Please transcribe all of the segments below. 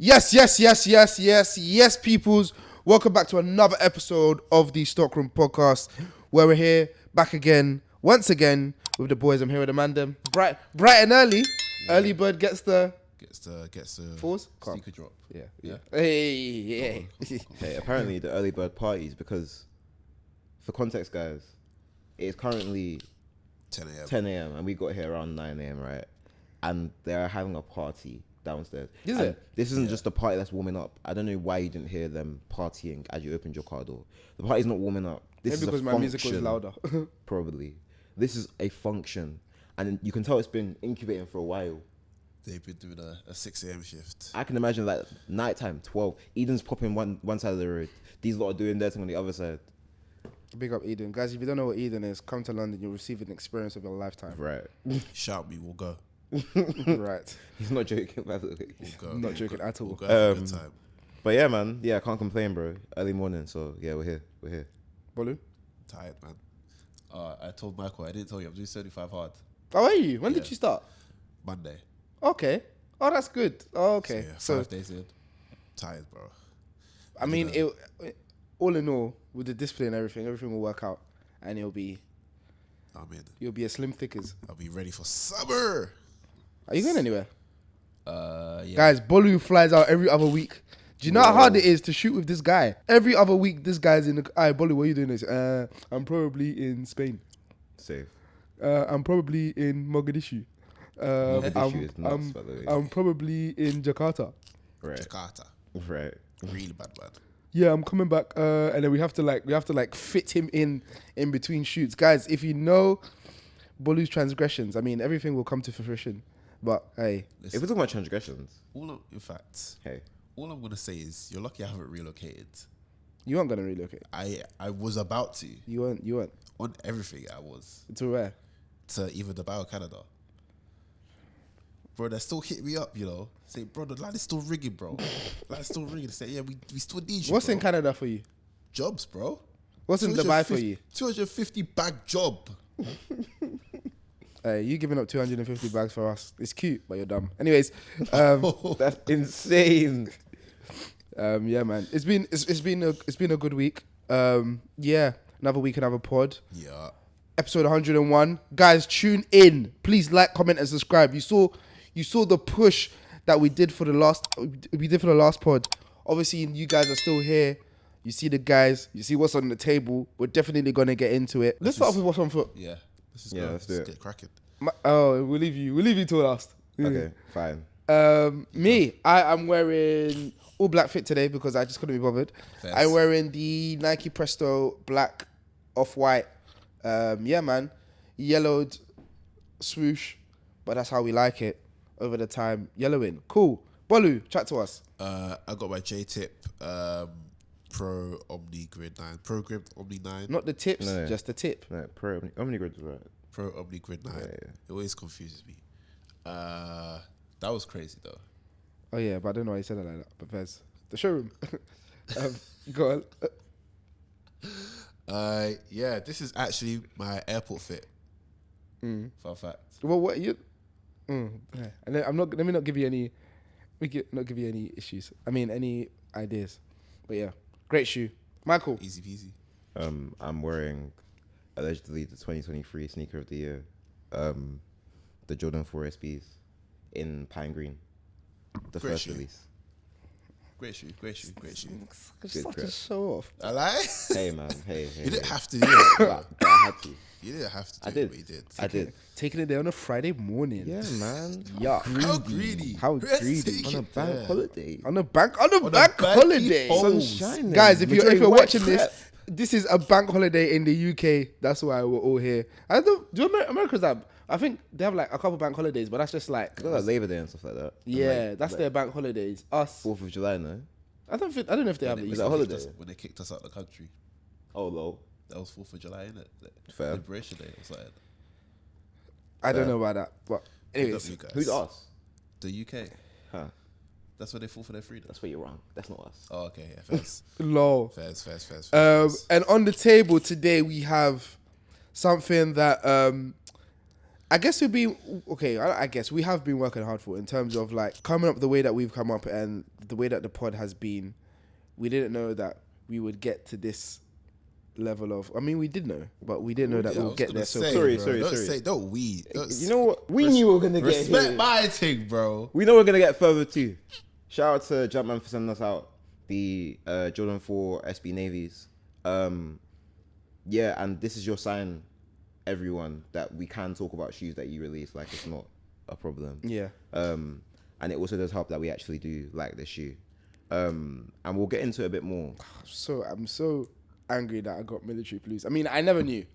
Yes, peoples. Welcome back to another episode of the Stockroom podcast, where we're here back again, once again, with the boys. I'm here with Amanda. Bright and early. Yeah. Early bird gets the fours. Sneaker drop. Yeah. Hey. Hey, apparently the early bird parties, because for context, guys, it is currently 10 a.m. and we got here around 9 a.m. right? And they're having a party downstairs. Is it? This isn't just a party that's warming up. I don't know why you didn't hear them partying as you opened your car door. The party's not warming up. This Maybe is because a my music was louder. Probably. This is a function, and you can tell it's been incubating for a while. They've been doing a 6 a.m. shift. I can imagine like nighttime, 12. Eden's popping one side of the road. These lot are doing their thing on the other side. Big up Eden. Guys, if you don't know what Eden is, come to London. You'll receive an experience of your lifetime. Right. Shout me, we'll go. Right. He's not joking, by the way. We'll go. I'm not joking at all. We'll go have a good time. But yeah, man. Yeah, I can't complain, bro. Early morning, so yeah, we're here. Bolu? Tired, man. I told Michael, I didn't tell you, I'm doing 75 hard. Oh, are you? When did you start? Monday. Okay. Oh, that's good. Oh, okay. So, 5 days in. Tired, bro. I mean, all in all, with the discipline and everything will work out, and you'll be a slim thickers. I'll be ready for summer. Are you going anywhere? Yeah. Guys, Bolu flies out every other week. Do you know how hard it is to shoot with this guy? Every other week, this guy's in the... Alright, Bolu, what are you doing this? I'm probably in Spain. Safe. I'm probably in Mogadishu. Mogadishu is nuts, by the way. I'm probably in Jakarta. Right. Jakarta. Right. Really bad, man. Yeah, I'm coming back, and then we have to fit him in between shoots, guys. If you know Bolu's transgressions, I mean everything will come to fruition. But hey, Listen, if we're talking about transgressions, all I'm gonna say is you're lucky I haven't relocated. You weren't gonna relocate. I was about to. You weren't. On everything, I was. To where? To either Dubai or Canada. Bro, they still hit me up, you know. Say, bro, the line is still ringing, bro. Line is still ringing. Say, yeah, we still need you. What's bro. in Canada for you? Jobs, bro. What's in Dubai for you? 250 bag job. Hey, you giving up 250 bags for us? It's cute, but you're dumb. Anyways, that's insane. Yeah, man. It's been a good week. Yeah, another week, another pod. Yeah. Episode 101. Guys, tune in. Please like, comment, and subscribe. You saw the push that we did for the last pod. Obviously, you guys are still here. You see the guys. You see what's on the table. We're definitely gonna get into it. Let's start off with what's on foot. Yeah. Let's do it. Get cracking. We'll leave you till last. Okay, fine. I'm wearing all black fit today because I just couldn't be bothered. Fairs. I'm wearing the Nike Presto black off-white. Yeah, man. Yellowed swoosh, but that's how we like it over the time. Yellowing. Cool. Bolu, chat to us. I got my J-Tip Pro Omni Grid 9. Pro Grid Omni 9. Not the tips, just the tip. No, Omni Grid is right. Pro Omni Grid 9. Yeah. It always confuses me. That was crazy though. Oh yeah, but I don't know why you said it like that. But there's the showroom. Go on. Yeah, this is actually my airport fit. Fun fact. Well, what you? Yeah. And then let me not give you any. Not give you any issues. I mean, any ideas. But yeah, great shoe, Michael. Easy peasy. I'm wearing allegedly the 2023 sneaker of the year, the Jordan 4 SBs in pine green, the Great first shoe. release. Great shoe. Such a show off. I lie. Hey man, hey. You didn't have to. But I had to. You didn't have to. I did. But you did. I did. Taking it there on a Friday morning. Yeah, man. Yeah. How greedy? How Let's greedy. take On a it bank there. holiday. On a bank bank holiday. holiday. Sun shining. Guys, if you're Majority watching white this, this is a bank holiday in the UK. That's why we're all here. Do America's have? I think they have like a couple bank holidays, but that's just like Got like Labor Day and stuff like that. yeah, that's their bank holidays. Us, 4th of July, no? I don't know if they have Is these. that a holiday? When they kicked us out of the country. Oh, low. That was 4th of July, innit? Fair. Liberation Day. It was like I don't know about that, but anyways, you guys. Who's us? The UK. Huh. That's where they fought for their freedom. That's where you're wrong. That's not us. Oh, okay. Yeah, fairs. lol. Fairs. And on the table today we have something that I guess we've been okay. I guess we have been working hard for it in terms of like coming up the way that we've come up and the way that the pod has been. We didn't know that we would get to this level of. I mean, we did know, but we didn't know that Yeah, I we'll was get gonna there. So say, Sorry, bro, sorry, don't sorry. say, don't we? You know what? We knew we were gonna get Respect here. my thing, bro. We know we're gonna get further too. Shout out to Jumpman for sending us out the Jordan 4 SB Navies. Yeah, and this is your sign, everyone, that we can talk about shoes that you release. Like, it's not a problem. yeah, And it also does help that we actually do like this shoe. And we'll get into it a bit more. I'm so angry that I got military blues. I mean, I never knew.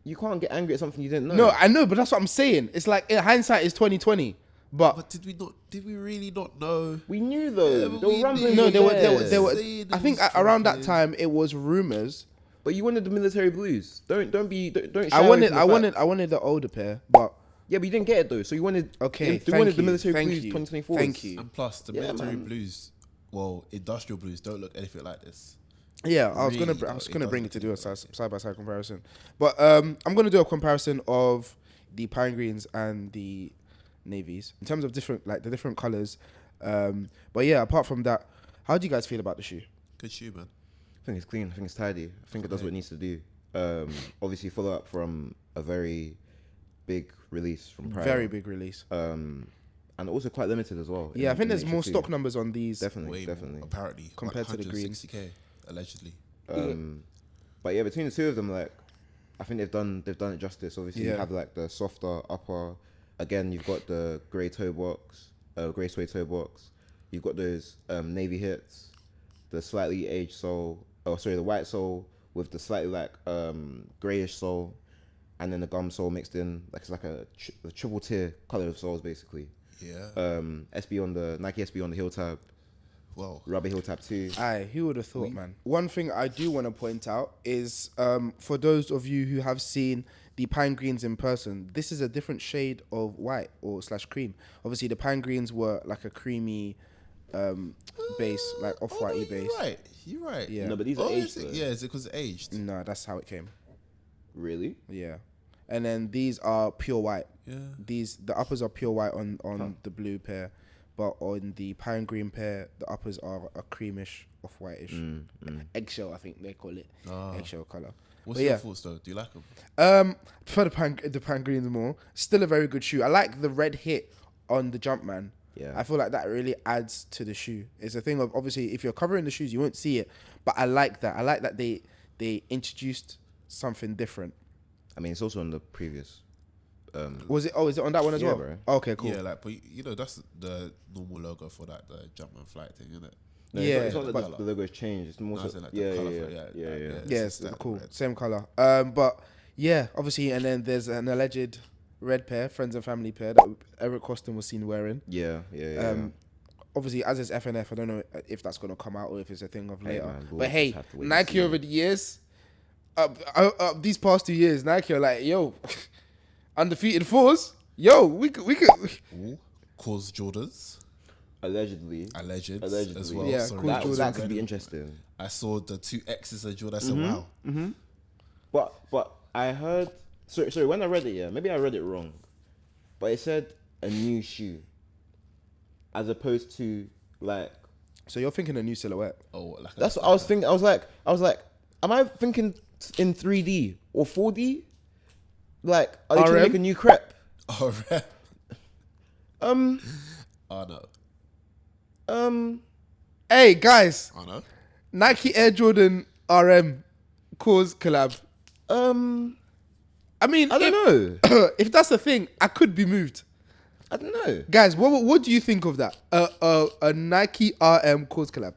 You can't get angry at something you didn't know. No, I know, but that's what I'm saying. It's like in hindsight is 2020. But Did we not? Did we really not know? We knew though. Yeah, but They were we rumbling. knew. no, there. there were. Saying I it think was around that dropping. time it was rumors. But you wanted the military blues. Don't shy I away from wanted the fact. I wanted the older pair, but Yeah, but you didn't get it though. So you wanted. okay. You Thank wanted you, the military thank blues you, 2024. Thank you. And plus, the Yeah, military man. blues, well, industrial blues don't look anything like this. Yeah, I was Really, gonna it bring does it to do a look like side by side comparison, but I'm gonna do a comparison of the pine greens and the navies in terms of the different colors. But yeah, apart from that, how do you guys feel about the shoe? Good shoe, man. I think it's clean. I think it's tidy. I think it does what it needs to do. Obviously, follow up from a very big release from prior. Very big release. And also quite limited as well. Yeah, I think in there's nature more too. stock numbers on these. Definitely, Way definitely. more, apparently, Compared to the greens. 160K, allegedly. But yeah, between the two of them, like, I think they've done it justice. Obviously, you Yeah. have like the softer upper. Again, you've got the grey toe box, grey suede toe box. You've got those navy hits, the slightly aged sole. Oh, sorry, the white sole with the slightly like greyish sole, and then the gum sole mixed in. Like it's like a triple tier color of soles basically. Yeah. SB on the Nike SB on the heel tab, Well, rubber heel tab too. Aye, who would have thought, man? One thing I do want to point out is for those of you who have seen the pine greens in person, this is a different shade of white or / cream. Obviously, the pine greens were like a creamy base, like off-whitey no, base. You're right. Yeah. No, but these are aged. Is it, though. yeah, is it because it's aged? No, that's how it came. Really? Yeah. And then these are pure white. Yeah. The uppers are pure white on the blue pair, but on the pine green pair, the uppers are a creamish off-whitish eggshell, I think they call it, eggshell color. What's But your yeah. thoughts though? Do you like them? For the pine greens more. Still a very good shoe. I like the red hit on the Jumpman. Yeah. I feel like that really adds to the shoe. It's a thing of obviously if you're covering the shoes, you won't see it, but I like that. I like that they introduced something different. I mean, it's also on the previous. Was it? Oh, is it on that one as Yeah, well? bro. Okay, cool. Yeah, like, but you know, that's the normal logo for that, the Jumpman flight thing, isn't it? No, Yeah, it's not that but- the logo has changed. It's more No, so, as in, like, the yeah, colour yeah, for- yeah, yeah, yeah, yeah. yeah. Yeah, It's it's that cool. red. Same color. But yeah, obviously, and then there's an alleged red pair, friends and family pair that Eric Costin was seen wearing. Yeah. Obviously, as it's FNF, I don't know if that's gonna come out or if it's a thing of Hey, later. man, we'll but hey, just have to wait and Nike see. over the years, these past 2 years, Nike are like, yo, undefeated fours. Yo, we could. Ooh, Kaws Jordans, Allegedly. alleged Allegedly. as well. Yeah, Sorry, Kaws that was Jordans. That could be very- interesting. I saw the 2 X's of Jordan. I said, wow. But I heard. Sorry. When I read it, yeah, maybe I read it wrong, but it said a new shoe, as opposed to like. So you're thinking a new silhouette? Oh, like That's what I was thinking. I was like, am I thinking in 3D or 4D? Like, are they trying to RM? make a new crepe? Oh, rap. Um. Oh no. Hey guys, Oh no. Nike Air Jordan RM Cause collab. I mean, I don't know. if that's a thing, I could be moved. I don't know. Guys, what do you think of that? A Nike RM Cause collab.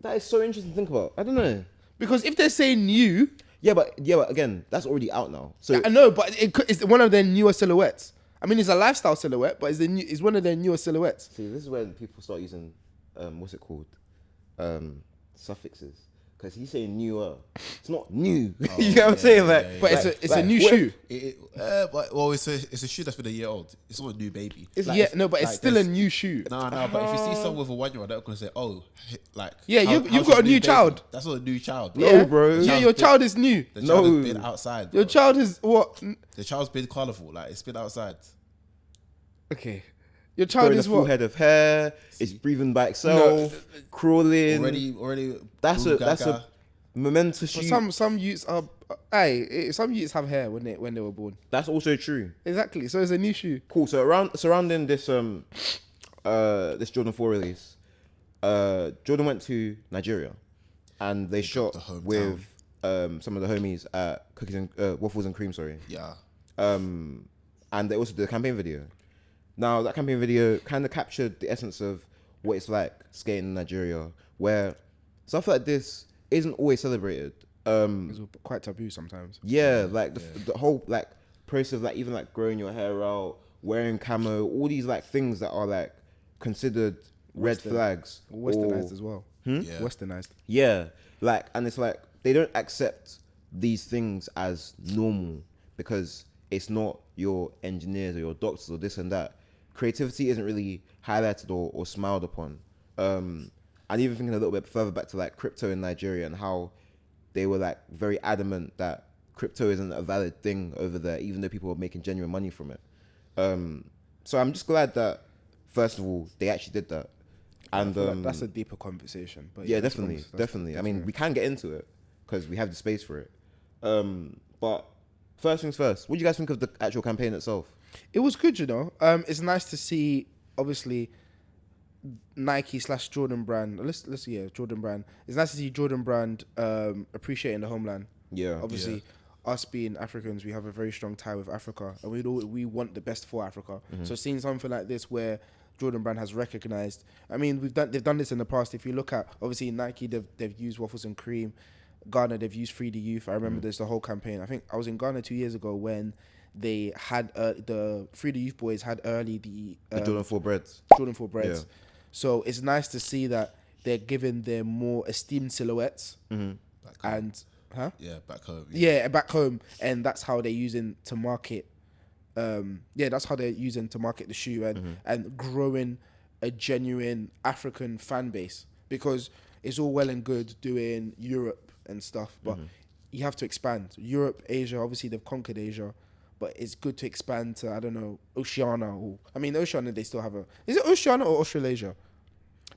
That is so interesting to think about. I don't know. Because if they're saying new, Yeah, but again, that's already out now. So I know, but it's one of their newer silhouettes. I mean, it's a lifestyle silhouette, but it's one of their newer silhouettes. see, this is when people start using what's it called? Suffixes. because he's saying newer. It's not new. You know what I'm saying? Like, But like, it's a new what- shoe. Well, it's a shoe that's been a year old. It's not a new baby. It's But it's still a new shoe. No, but if you see someone with a 1-year-old, they're gonna say, "Oh, like Yeah, how- you've how's got your a new baby?" child. That's not a new child. No, bro. Yeah, your child is new. The child No. has been outside. Your Bro. child is what? The child's been colourful. Like it's been outside. Okay. Your child growing a is full what? head of hair. It's breathing by itself. Crawling. Already. That's Boom, a gaga. momentous But shoe. some youths are. Some youths have hair when they were born. That's also true. Exactly. So it's a new shoe. Cool. So surrounding this this Jordan 4 release, Jordan went to Nigeria, and they shot the hometown. with some of the homies at Cookies and Waffles and Cream. Sorry. Yeah. And they also did a campaign video. Now that campaign video kind of captured the essence of what it's like skating in Nigeria, where stuff like this isn't always celebrated. It's quite taboo sometimes. Yeah, like the whole like process of like even like growing your hair out, wearing camo, all these like things that are like considered red flags, Westernized or- as well. Yeah. Westernized. Yeah, like, and it's like they don't accept these things as normal because it's not your engineers or your doctors or this and that. Creativity isn't really highlighted or smiled upon. And even thinking a little bit further back to like crypto in Nigeria and how they were like very adamant that crypto isn't a valid thing over there, even though people were making genuine money from it. So I'm just glad that first of all they actually did that. And I feel like that's a deeper conversation. But yeah, that's definitely, that's definitely. I mean, different. we can get into it because we have the space for it. But first things first, what do you guys think of the actual campaign itself? It was good, you know. It's nice to see, obviously, Nike/Jordan brand. Jordan brand. It's nice to see Jordan brand appreciating the homeland. Yeah, Obviously, us being Africans, we have a very strong tie with Africa, and we want the best for Africa. So seeing something like this where Jordan brand has recognized. I mean, they've done this in the past. If you look at obviously Nike, they've used Waffles and Cream. Ghana, they've used Free the Youth. I remember there's the whole campaign. I think I was in Ghana 2 years ago when they had the Free the Youth boys had early the Jordan 4 breads. Jordan 4 breads. Yeah. So it's nice to see that they're giving their more esteemed silhouettes Back home. and Yeah, back home. back home, and that's how they're using to market. That's how they're using to market the shoe and growing a genuine African fan base, because it's all well and good doing Europe and stuff, but you have to expand. Europe, Asia, obviously they've conquered Asia, but it's good to expand to, I don't know, Oceania. Oceania, they still have is it Oceania or Australasia?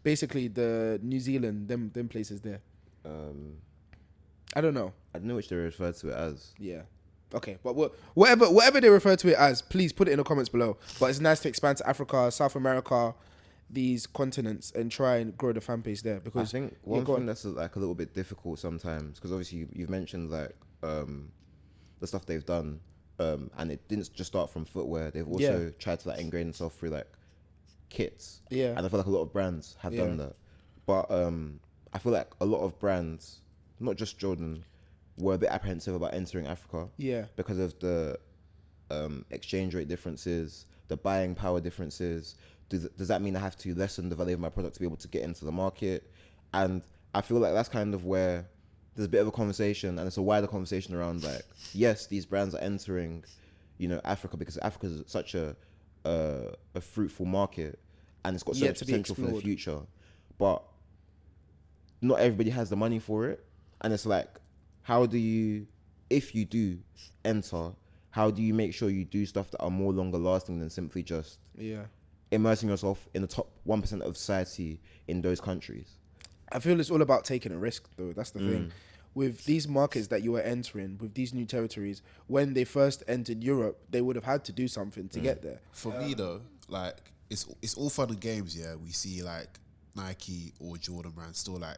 Basically, the New Zealand, them places there. I don't know. I don't know which they refer to it as. Yeah. Okay, but whatever they refer to it as, please put it in the comments below. But it's nice to expand to Africa, South America, these continents, and try and grow the fan base there. I Because think one thing that's like a little bit difficult sometimes, because obviously you've mentioned like the stuff they've done, and it didn't just start from footwear. They've also tried to like ingrain themselves through like kits. Yeah. And I feel like a lot of brands have done that. But I feel like a lot of brands, not just Jordan, were a bit apprehensive about entering Africa. Yeah. Because of the exchange rate differences, the buying power differences. Does that mean I have to lessen the value of my product to be able to get into the market? And I feel like that's kind of where there's a bit of a conversation, and it's a wider conversation around like, yes, these brands are entering, Africa because Africa is such a fruitful market, and it's got so Yet much to be potential for the explored. future. But not everybody has the money for it, and it's like, how do you, if you do enter, how do you make sure you do stuff that are more longer lasting than simply just immersing yourself in the top 1% of society in those countries? I feel it's all about taking a risk, though. That's the thing. With these markets that you are entering, with these new territories, when they first entered Europe, they would have had to do something to get there. For me though, like it's all fun and games. Yeah, we see like Nike or Jordan brand still like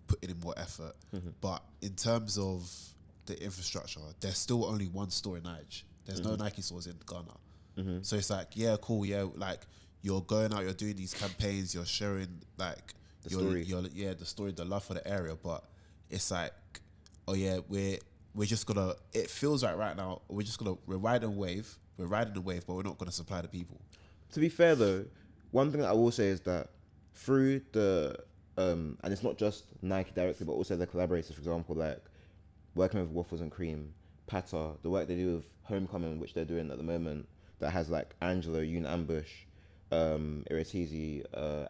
putting in more effort, but in terms of the infrastructure, there's still only one store in Nigeria. There's no Nike stores in Ghana. So it's like, yeah, cool, yeah, like you're going out, you're doing these campaigns, you're sharing like The story. the story, the love for the area, but it's like, oh yeah, we're just gonna. It feels like right now we're riding a wave, but we're not gonna supply the people. To be fair though, one thing that I will say is that through the and it's not just Nike directly, but also their collaborators. For example, like working with Waffles and Cream, Pata, the work they do with Homecoming, which they're doing at the moment, that has like Angelo, Yoon Ambush, Iretizi,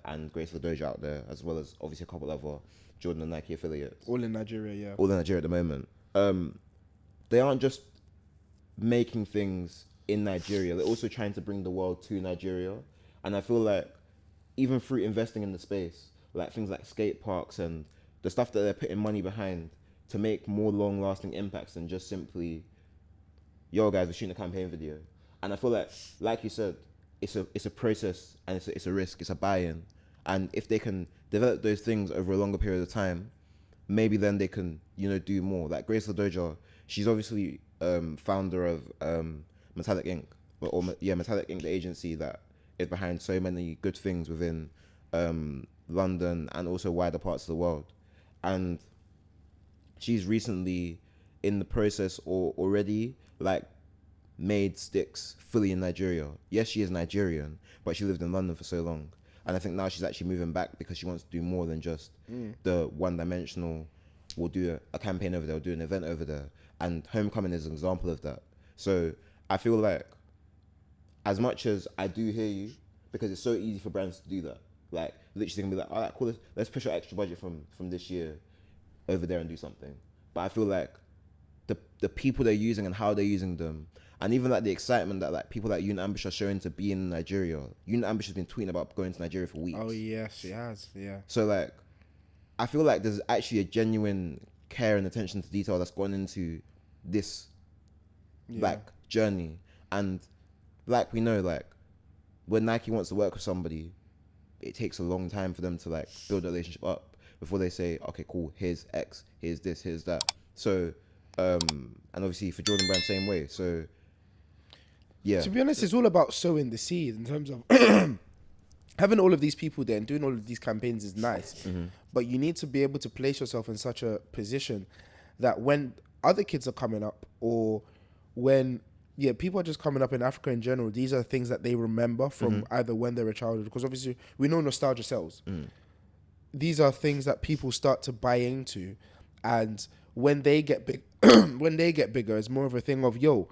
and Grace Ladoja out there, as well as obviously a couple other Jordan and Nike affiliates. All in Nigeria, yeah. All in Nigeria at the moment. They aren't just making things in Nigeria, they're also trying to bring the world to Nigeria. And I feel like even through investing in the space, like things like skate parks and the stuff that they're putting money behind to make more long-lasting impacts than just simply, yo guys, we're shooting a campaign video. And I feel like you said, it's a process and it's a risk, it's a buy-in. And if they can develop those things over a longer period of time, maybe then they can, do more. Like Grace Ladoja, she's obviously founder of Metallic Inc. Metallic Inc., the agency that is behind so many good things within London and also wider parts of the world. And she's recently in the process or already like made sticks fully in Nigeria. Yes, she is Nigerian, but she lived in London for so long. And I think now she's actually moving back because she wants to do more than just the one-dimensional, we'll do a campaign over there, we'll do an event over there. And Homecoming is an example of that. So I feel like as much as I do hear you, because it's so easy for brands to do that, like literally gonna be like, all right, cool, let's push our extra budget from this year over there and do something. But I feel like the people they're using and how they're using them, and even like the excitement that like people like Yoon Ambush are showing to be in Nigeria. Yoon Ambush has been tweeting about going to Nigeria for weeks. Oh yeah, she has, yeah. So like, I feel like there's actually a genuine care and attention to detail that's gone into this like journey. And like we know, like when Nike wants to work with somebody, it takes a long time for them to like build a relationship up before they say, okay, cool, here's X, here's this, here's that. So and obviously for Jordan Brand, same way. So yeah, to be honest, it's all about sowing the seed in terms of having all of these people there and doing all of these campaigns is nice, but you need to be able to place yourself in such a position that when other kids are coming up, or when people are just coming up in Africa in general, these are things that they remember from either when they're a child, because obviously we know nostalgia sells. These are things that people start to buy into, and when they get big, when they get bigger, it's more of a thing of, yo,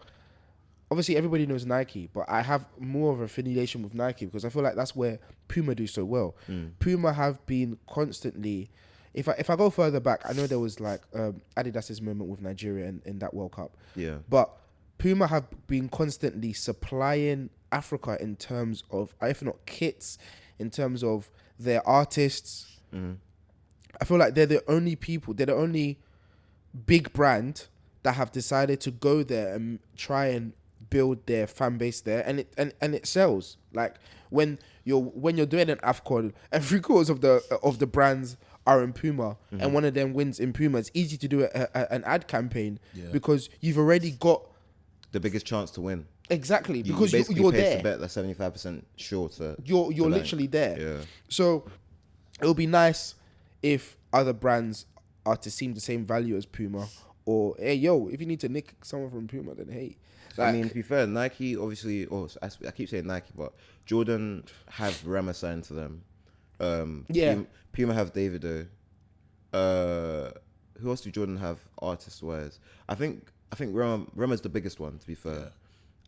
obviously everybody knows Nike, but I have more of an affiliation with Nike because I feel like that's where Puma do so well. Puma have been constantly, if I go further back, I know there was like Adidas's moment with Nigeria in that World Cup. Yeah. But Puma have been constantly supplying Africa in terms of, if not kits, in terms of their artists. I feel like they're the only big brand that have decided to go there and try and build their fan base there, and it sells. Like when you're doing an AFCON, 3/4 of the brands are in Puma, and one of them wins in Puma. It's easy to do an ad campaign because you've already got the biggest chance to win. Exactly, because you you're there. there. To bet that's 75% sure to. You're literally there. Yeah. So it would be nice if other brands are to seem the same value as Puma, or hey, yo, if you need to nick someone from Puma, then hey. I mean, to be fair, Nike obviously, I keep saying Nike, but Jordan have Rema signed to them. Puma have Davido. Who else do Jordan have artist-wise? I think Rema's the biggest one, to be fair. Yeah.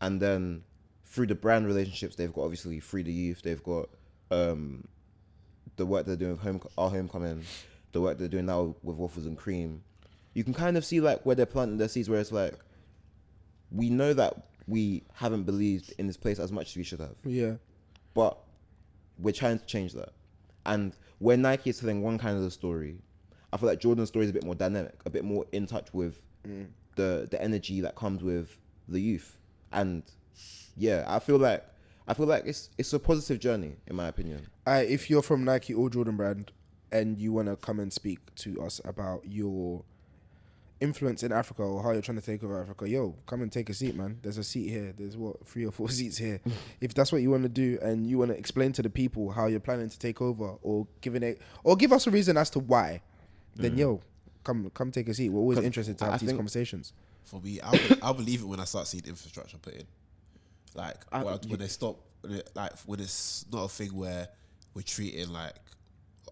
And then through the brand relationships, they've got obviously Free the Youth. They've got the work they're doing with our Homecoming, the work they're doing now with Waffles and Cream. You can kind of see like where they're planting their seeds, where it's like, we know that we haven't believed in this place as much as we should have. Yeah. But we're trying to change that. And where Nike is telling one kind of the story, I feel like Jordan's story is a bit more dynamic, a bit more in touch with the energy that comes with the youth. And yeah, I feel like it's a positive journey, in my opinion. If you're from Nike or Jordan Brand and you want to come and speak to us about your influence in Africa or how you're trying to take over Africa, yo, come and take a seat, man. There's a seat here. There's 3 or 4 seats here. If that's what you want to do and you want to explain to the people how you're planning to take over, or give us a reason as to why, then yo, come take a seat. We're always interested to have these conversations. For me, I'll believe it when I start seeing infrastructure put in. Like when they stop, like when it's not a thing where we're treating like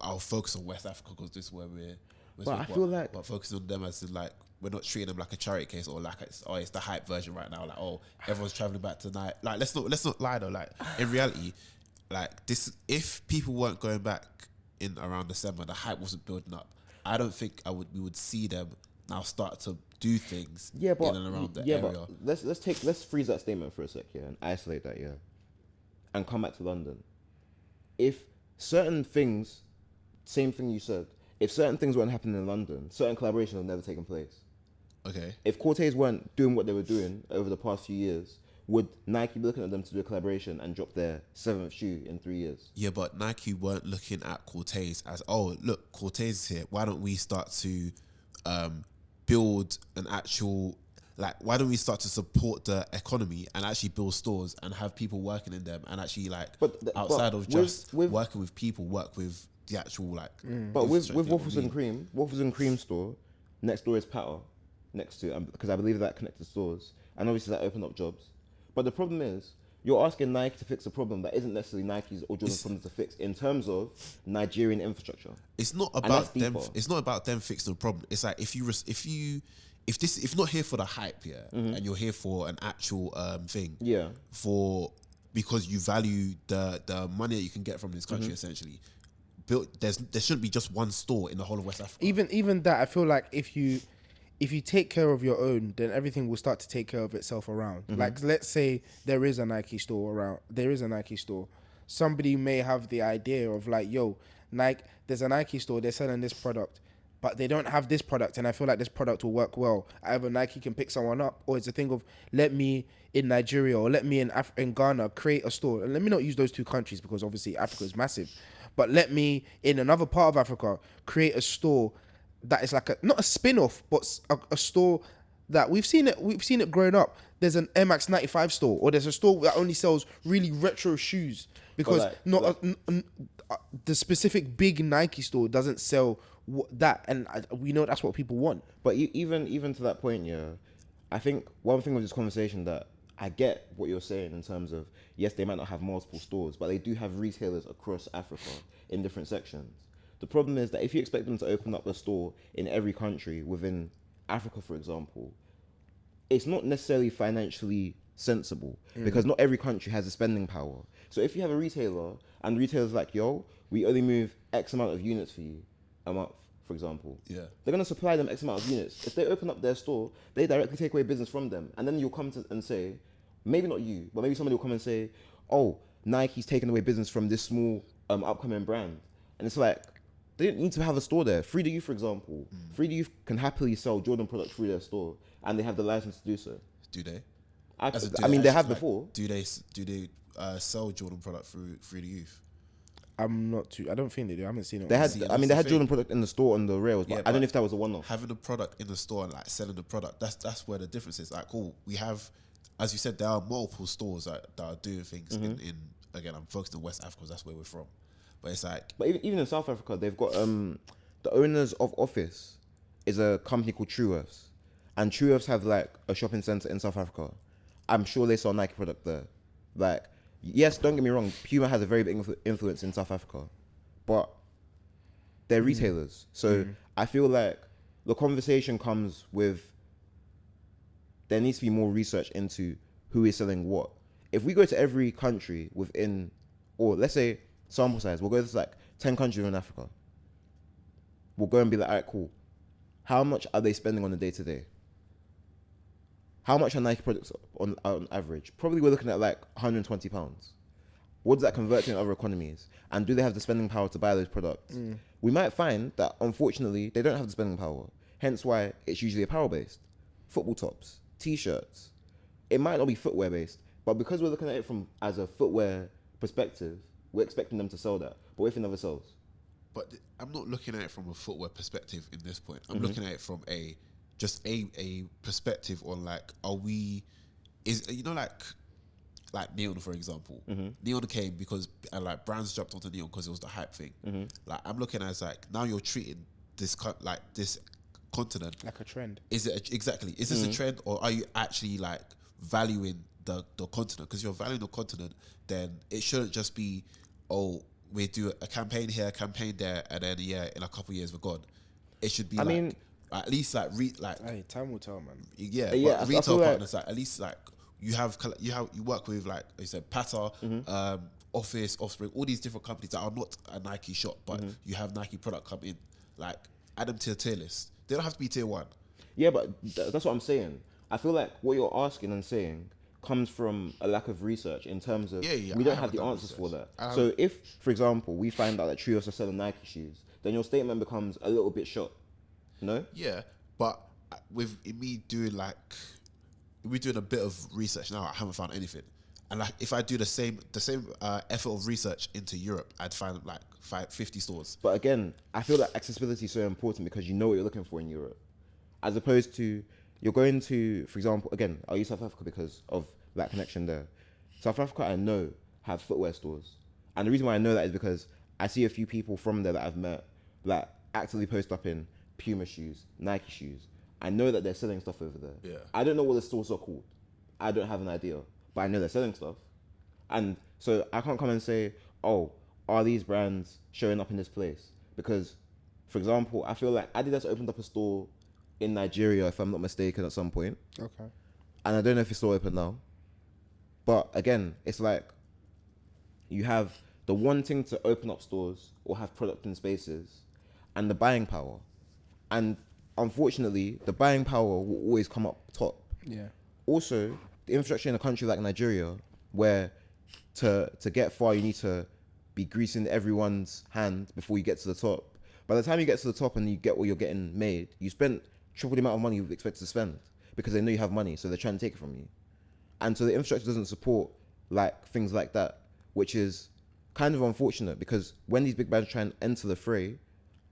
I'll focus on West Africa because this is where we're. But I feel like, but focusing on them as in like we're not treating them like a charity case or like it's the hype version right now. Like everyone's traveling back tonight. Like let's not lie though. Like in reality, like this, if people weren't going back in around December, the hype wasn't building up. I don't think we would see them now start to do things in and around the area. But let's freeze that statement for a sec, and isolate that, and come back to London. If certain things, same thing you said, if certain things weren't happening in London, certain collaborations have never taken place. Okay. If Cortez weren't doing what they were doing over the past few years, would Nike be looking at them to do a collaboration and drop their 7th shoe in 3 years? Yeah, but Nike weren't looking at Cortez as, oh, look, Cortez is here. Why don't we start to build an actual, like, why don't we start to support the economy and actually build stores and have people working in them and actually, like, outside of just working with people, work with the actual, like... But with Waffles and Cream store, next door is Patter, next to it, because I believe that connected stores. And obviously that opened up jobs. But the problem is, you're asking Nike to fix a problem that isn't necessarily Nike's or Jordan's problem to fix in terms of Nigerian infrastructure. It's not about them. It's not about them fixing the problem. It's like if not here for the hype, and you're here for an actual thing, because you value the money that you can get from this country, essentially. There shouldn't be just one store in the whole of West Africa. Even that, I feel like if you take care of your own, then everything will start to take care of itself around. Like, let's say there is a Nike store around. There is a Nike store. Somebody may have the idea of like, yo, Nike, there's a Nike store, they're selling this product, but they don't have this product, and I feel like this product will work well. Either Nike can pick someone up, or it's a thing of, let me in Nigeria or let me in Ghana create a store. And let me not use those two countries because obviously Africa is massive. But let me, in another part of Africa, create a store that is like not a spin-off, but a store that we've seen it growing up. There's an Air Max 95 store, or there's a store that only sells really retro shoes because the specific big Nike store doesn't sell that, and we know that's what people want. But even to that point, I think one thing with this conversation that I get what you're saying in terms of, yes, they might not have multiple stores, but they do have retailers across Africa in different sections. The problem is that if you expect them to open up a store in every country within Africa, for example, it's not necessarily financially sensible because not every country has the spending power. So if you have a retailer and the retailer's like, yo, we only move X amount of units for you a month, for example, they're going to supply them X amount of units. If they open up their store, they directly take away business from them. And then you'll come and say, maybe not you, but maybe somebody will come and say, oh, Nike's taking away business from this small upcoming brand. And it's like, they don't need to have a store there. Free to Youth, for example. Free to Youth can happily sell Jordan products through their store, and they have the license to do so. Do they? They have before. Do they sell Jordan product through Free to Youth? I don't think they do. I haven't seen it. They had Jordan product in the store on the rails, but I don't know if that was a one-off. Having the product in the store and like selling the product, that's where the difference is. Like, cool, we have, as you said, there are multiple stores that are doing things in again, I'm focused on West Africa because that's where we're from. But it's like... But even in South Africa, they've got... the owners of Office is a company called Trueworths. And Trueworths have, like, a shopping centre in South Africa. I'm sure they sell Nike product there. Like, yes, don't get me wrong, Puma has a very big influence in South Africa. But they're retailers. So I feel like the conversation comes with... There needs to be more research into who is selling what. If we go to every country within... Or let's say... sample size, we'll go to like 10 countries in Africa. We'll go and be like, all right, cool. How much are they spending on a day-to-day? How much are Nike products on average? Probably we're looking at like £120. What does that convert to in other economies? And do they have the spending power to buy those products? We might find that, unfortunately, they don't have the spending power. Hence why it's usually apparel-based. Football tops, T-shirts. It might not be footwear-based, but because we're looking at it as a footwear perspective, we're expecting them to sell that. But what if it never sells? But I'm not looking at it from a footwear perspective in this point. I'm looking at it from a perspective on like, like Neon, for example. Neon came because like brands jumped onto Neon because it was the hype thing. Like I'm looking at it as like, now you're treating this continent like a trend. Is it exactly? Is this a trend, or are you actually like valuing the continent? Because you're valuing the continent, then it shouldn't just be, oh, we do a campaign here, a campaign there, and then in a couple of years we're gone. It should be I mean, at least like Hey, time will tell, man. Yeah, I retail feel like- partners at least like you work with like you said Pata, Office, Offspring, all these different companies that are not a Nike shop, but you have Nike product come in, like add them to your tier list. They don't have to be tier 1. Yeah, but that's what I'm saying. I feel like what you're asking and saying comes from a lack of research in terms of we don't have the answers for that. So if, for example, we find out that Trios are selling Nike shoes, then your statement becomes a little bit short. No? Yeah, but with me doing we're doing a bit of research now. I haven't found anything, and like if I do the same effort of research into Europe, I'd find like 50 stores. But again, I feel like accessibility is so important because you know what you're looking for in Europe, as opposed to you're going to, for example, again, I'll use South Africa because of that connection there. South Africa, I know, have footwear stores, and the reason why I know that is because I see a few people from there that I've met that actively post up in Puma shoes, Nike shoes. I know that they're selling stuff over there. Yeah. I don't know what the stores are called. I don't have an idea, but I know they're selling stuff. And so I can't come and say, oh, are these brands showing up in this place? Because, for example, I feel like Adidas opened up a store in Nigeria, if I'm not mistaken, at some point. Okay. And I don't know if it's still open now. But again, it's like you have the wanting to open up stores or have product in spaces and the buying power. And unfortunately, the buying power will always come up top. Yeah. Also, the infrastructure in a country like Nigeria, where to get far, you need to be greasing everyone's hand before you get to the top. By the time you get to the top and you get what you're getting made, you spent triple the amount of money you expect to spend because they know you have money, so they're trying to take it from you. And so the infrastructure doesn't support like things like that, which is kind of unfortunate because when these big brands try and enter the fray,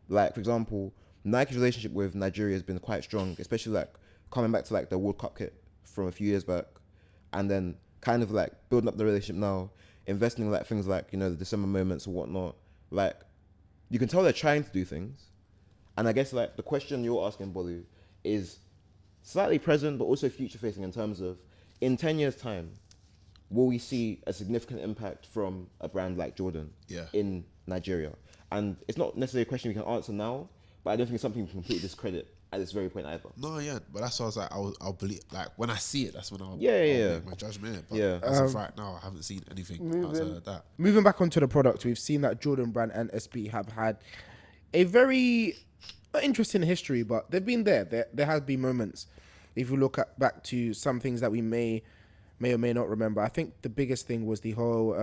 like for example, Nike's relationship with Nigeria has been quite strong, especially like coming back to like the World Cup kit from a few years back, and then kind of like building up the relationship now, investing in like things like, you know, the December moments or whatnot. Like you can tell they're trying to do things. And I guess like the question you're asking, Bolu, is slightly present but also future facing in terms of in 10 years time, will we see a significant impact from a brand like Jordan in Nigeria? And it's not necessarily a question we can answer now, but I don't think it's something we can completely discredit at this very point either. No, yeah, but that's why I was like, I'll believe, like when I see it, that's when I'll Yeah. make my judgment. But Yeah. as of right now, I haven't seen anything outside of that. Moving back onto the product, we've seen that Jordan Brand and SB have had a very interesting history, but they've been there. There has been moments. If you look back to some things that we may or may not remember, I think the biggest thing was the whole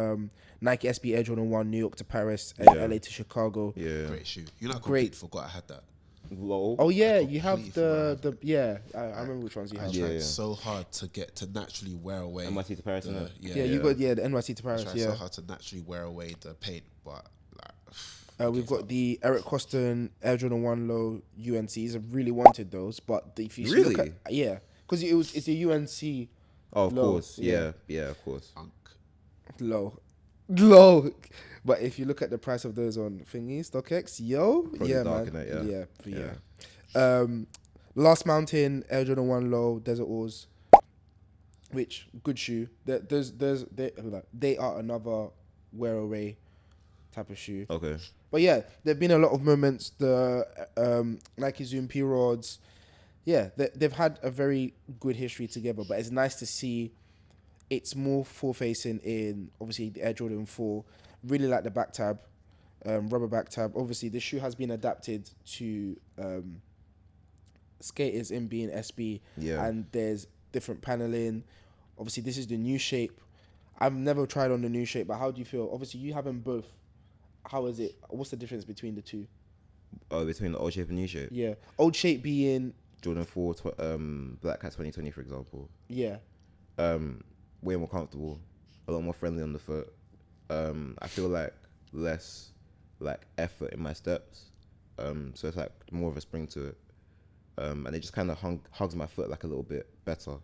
Nike SB Air Jordan 1 New York to Paris and LA to Chicago. Yeah. Great shoe. You know, I Great. completely forgot I had that. Lol. Oh yeah, I you have completely the yeah. I remember which ones you I have. tried so hard to get to naturally wear away. NYC to Paris, the, innit? Yeah, you got the NYC to I Paris. tried so hard to naturally wear away the paint, but like We've got the Eric Coston Air Jordan 1 Low UNCs. I really wanted those, but if you look Really? at, yeah, because it's a UNC Oh, of low, course. Yeah, of course. funk. low. But if you look at the price of those on thingy StockX, Probably yeah, dark man, in it, yeah. Last Mountain Air Jordan 1 Low Desert Ores, which good shoe. They are another wear away type of shoe. Okay. But yeah, there've been a lot of moments. The Nike Zoom P Rods, yeah, they've had a very good history together. But it's nice to see it's more full facing in obviously the Air Jordan 4. Really like the back tab, rubber back tab. Obviously, the shoe has been adapted to skaters in being SB, and there's different paneling. Obviously, this is the new shape. I've never tried on the new shape, but how do you feel? Obviously, you have them both. How is it? What's the difference between the two? Oh, between the old shape and new shape? Yeah. Old shape being... Jordan 4, Black Cat 2020, for example. Yeah. Way more comfortable, a lot more friendly on the foot. I feel like less like effort in my steps. So it's like more of a spring to it. And it just kind of hugs my foot like a little bit better.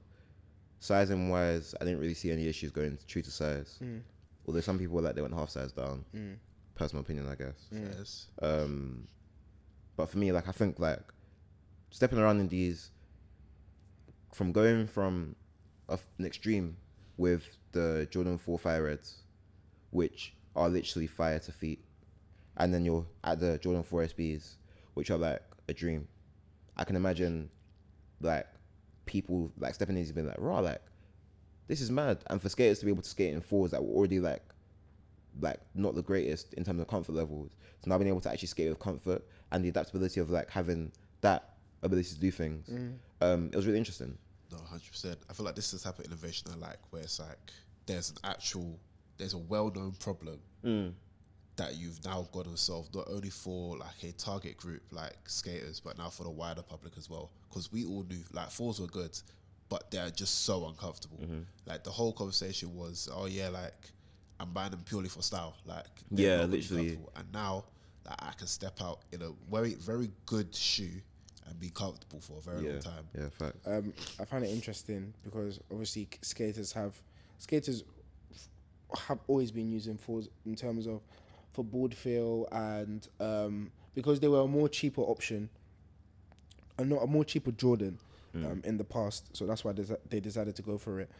Sizing wise, I didn't really see any issues going true to size. Although some people were like they went half size down. Personal opinion, I guess. Yes. But for me, like I think like stepping around in these, from going from an extreme with the Jordan 4 Fire Reds, which are literally fire to feet. And then you're at the Jordan 4 SBs, which are like a dream. I can imagine like people like stepping in and being like, raw, like, this is mad. And for skaters to be able to skate in 4s that were already like not the greatest in terms of comfort levels, so now being able to actually skate with comfort and the adaptability of like having that ability to do things, it was really interesting. No, 100%. I feel like this is the type of innovation I like, where it's like there's a well-known problem that you've now got to solve, not only for like a target group like skaters, but now for the wider public as well. Because we all knew like 4s were good, but they're just so uncomfortable. Like the whole conversation was, oh yeah, like I'm buying them purely for style. Like yeah, literally. And now like, I can step out in a very, very good shoe and be comfortable for a very long time. Yeah, fact. I find it interesting because obviously skaters have always been using 4s in terms of for board feel and because they were a more cheaper option, and not a more cheaper Jordan in the past. So that's why they decided to go for it.